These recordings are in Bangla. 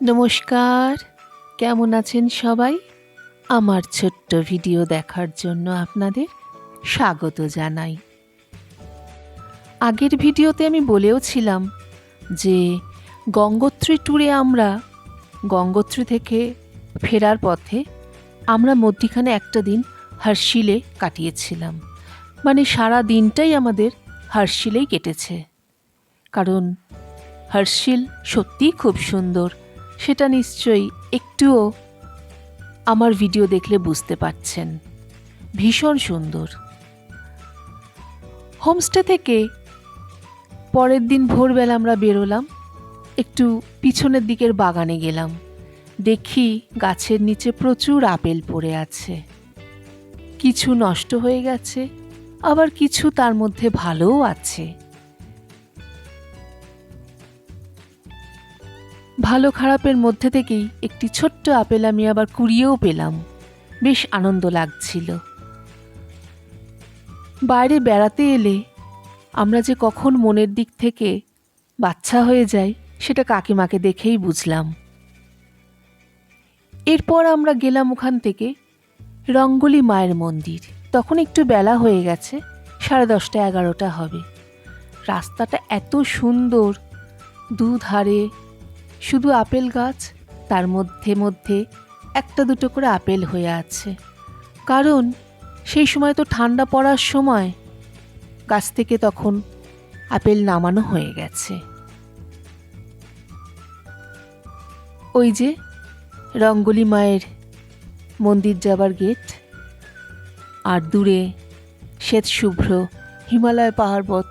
নমস্কার, কেমন আছেন সবাই? আমার ছোট্ট ভিডিও দেখার জন্য আপনাদের স্বাগত জানাই। আগের ভিডিওতে আমি বলেও ছিলাম যে গঙ্গোত্রী ট্যুরে আমরা গঙ্গোত্রী থেকে ফেরার পথে আমরা মধ্যিখানে একটা দিন হার্শিলে কাটিয়েছিলাম। মানে সারা দিনটাই আমাদের হার্শিলেই কেটেছে, কারণ হার্শিল সত্যিই খুব সুন্দর। সেটা নিশ্চয়ই একটুও আমার ভিডিও দেখলে বুঝতে পারছেন। ভীষণ সুন্দর। হোমস্টে থেকে পরের দিন ভোরবেলা আমরা বেরোলাম, একটু পিছনের দিকের বাগানে গেলাম। দেখি গাছের নিচে প্রচুর আপেল পড়ে আছে। কিছু নষ্ট হয়ে গেছে, আবার কিছু তার মধ্যে ভালোও আছে। ভালো খারাপের মধ্যে থেকেই একটি ছোট্ট আপেল আমি আবার কুড়িয়েও পেলাম। বেশ আনন্দ লাগছিল। বাইরে বেড়াতে এলে আমরা যে কখন মনের দিক থেকে বাচ্চা হয়ে যাই সেটা কাকিমাকে দেখেই বুঝলাম। এরপর আমরা গেলাম ওখান থেকে রঙ্গলি মায়ের মন্দির। তখন একটু বেলা হয়ে গেছে, 10:30 11টা হবে। রাস্তাটা এত সুন্দর, দুধারে শুধু আপেল গাছ, তার মধ্যে মধ্যে একটা দুটো করে আপেল হয়ে আছে। কারণ সেই সময় তো ঠান্ডা পড়ার সময়, গাছ থেকে তখন আপেল নামানো হয়ে গেছে। ওই যে রঙ্গলি মায়ের মন্দির যাবার গেট, আর দূরে শ্বেত শুভ্র হিমালয় পাহাড়পথ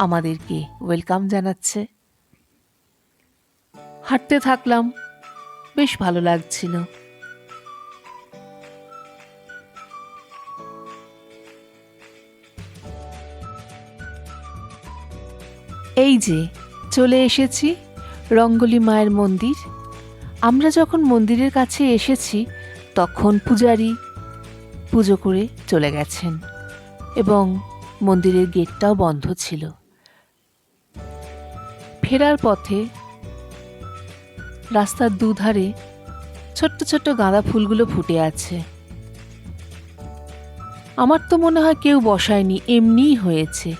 আমাদেরকে ওয়েলকাম জানাচ্ছে। হাঁটতে থাকলাম, বেশ ভালো লাগছিল। এই যে চলে এসেছি রঙ্গলি মায়ের মন্দির। আমরা যখন মন্দিরের কাছে এসেছি তখন পূজারী পুজো করে চলে গেছেন এবং মন্দিরের গেটটাও বন্ধ ছিল। ফেরার পথে রাস্তার দুধারে ছোট্ট ছোট্ট গাঁদা ফুলগুলো ফুটে আছে। আমার তো মনে হয় কেউ বসায়নি, এমনিই হয়েছে।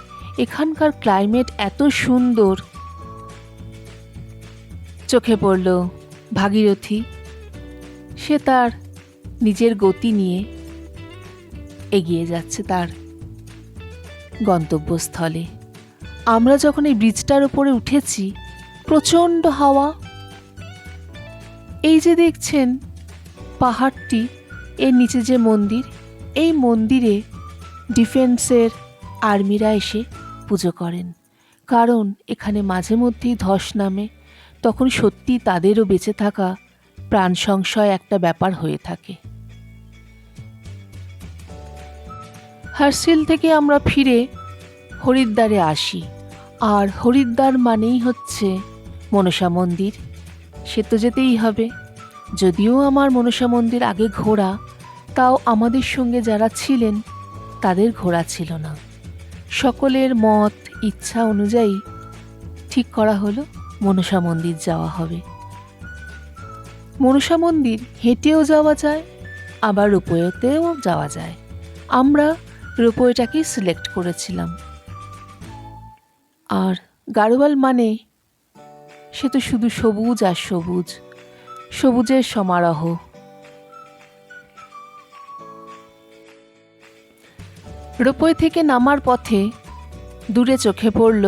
এখানকার ক্লাইমেট এত সুন্দর। চোখে পড়ল ভাগীরথী। সে তার নিজের গতি নিয়ে এগিয়ে যাচ্ছে তার গন্তব্যস্থলে। আমরা যখন এই ব্রিজটার উপরে উঠেছি, প্রচণ্ড হাওয়া। এই যে দেখছেন পাহাড়টি, এর নিচে যে মন্দির, এই মন্দিরে ডিফেন্সের আর্মিরা এসে পুজো করেন। কারণ এখানে মাঝে মধ্যেই ধস নামে, তখন সত্যি তাদেরও বেঁচে থাকা প্রাণ সংশয় একটা ব্যাপার হয়ে থাকে। হার্শিল থেকে আমরা ফিরে হরিদ্বারে আসি, আর হরিদ্বার মানেই হচ্ছে মনসা মন্দির। সে তো যেতেই হবে। যদিও আমার মনসা মন্দির আগে ঘোরা, তাও আমাদের সঙ্গে যারা ছিলেন তাদের ঘোরা ছিল না। সকলের মত ইচ্ছা অনুযায়ী ঠিক করা হলো মনসা মন্দির যাওয়া হবে। মনসা মন্দির হেঁটেও যাওয়া যায়, আবার রোপওয়েতেও যাওয়া যায়। আমরা রোপওয়েটাকেই সিলেক্ট করেছিলাম। আর গাড়োয়াল মানে সে তো শুধু সবুজ আর সবুজ, সবুজের সমারোহ। রোপওয়ে থেকে নামার পথে দূরে চোখে পড়ল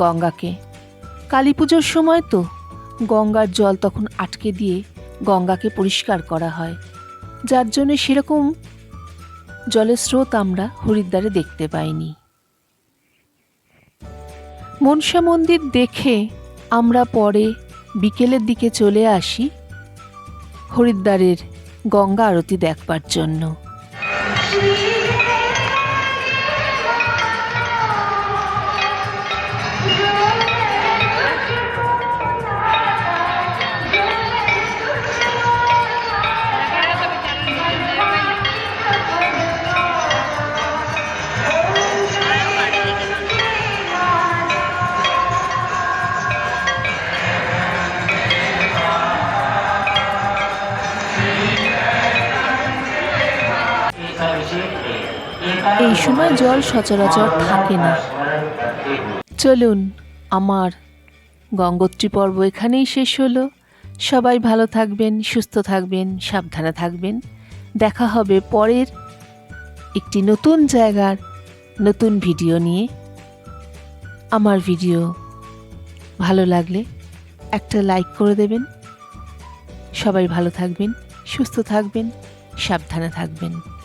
গঙ্গাকে। কালী পুজোর সময় তো গঙ্গার জল তখন আটকে দিয়ে গঙ্গাকে পরিষ্কার করা হয়, যার জন্য সেরকম জলের স্রোত আমরা হরিদ্বারে দেখতে পাইনি। মনসা মন্দির দেখে আমরা পরে বিকেলের দিকে চলে আসি হরিদ্বারের গঙ্গা আরতি দেখবার জন্য। এই সময় জল সচরাচর থাকে না। চলুন, আমার গঙ্গোত্রী পর্ব এখানেই শেষ হলো। সবাই ভালো থাকবেন, সুস্থ থাকবেন, সাবধানে থাকবেন। দেখা হবে পরের একটি নতুন জায়গার নতুন ভিডিও নিয়ে। আমার ভিডিও ভালো লাগলে একটা লাইক করে দেবেন। সবাই ভালো থাকবেন, সুস্থ থাকবেন, সাবধানে থাকবেন।